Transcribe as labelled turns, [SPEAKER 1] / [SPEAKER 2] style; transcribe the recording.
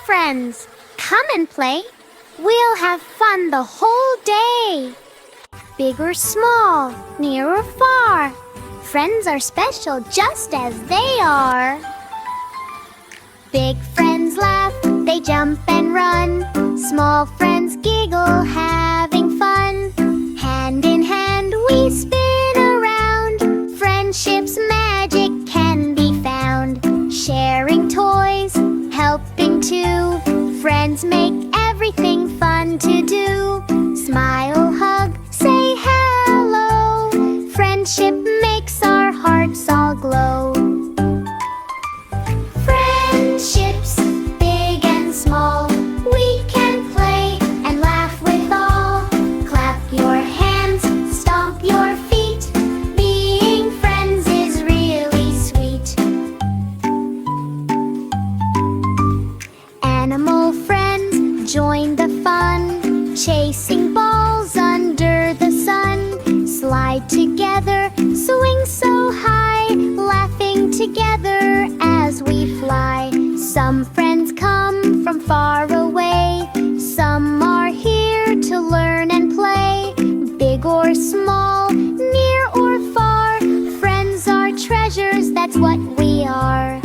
[SPEAKER 1] friends. Come and play. We'll have fun the whole day. Big or small, near or far, friends are special just as they are. Big friends laugh, they jump and run. Small friends giggle, having fun. Hand in hand we spin around. Friendship's magic can be found. Sharing toys, helping too. Friends make everything fun to do. Smile, hug, say hello. Friendship makes our hearts all glow. Friendships, big and small, we can play and laugh with all. Clap your hands, stomp your feet. Being friends is really sweet. Animal friends, join the fun. Chasing balls under the sun. Slide together, swing so high. Laughing together as we fly. Some friends come from far away. Some are here to learn and play. Big or small, near or far, friends are treasures, that's what we are.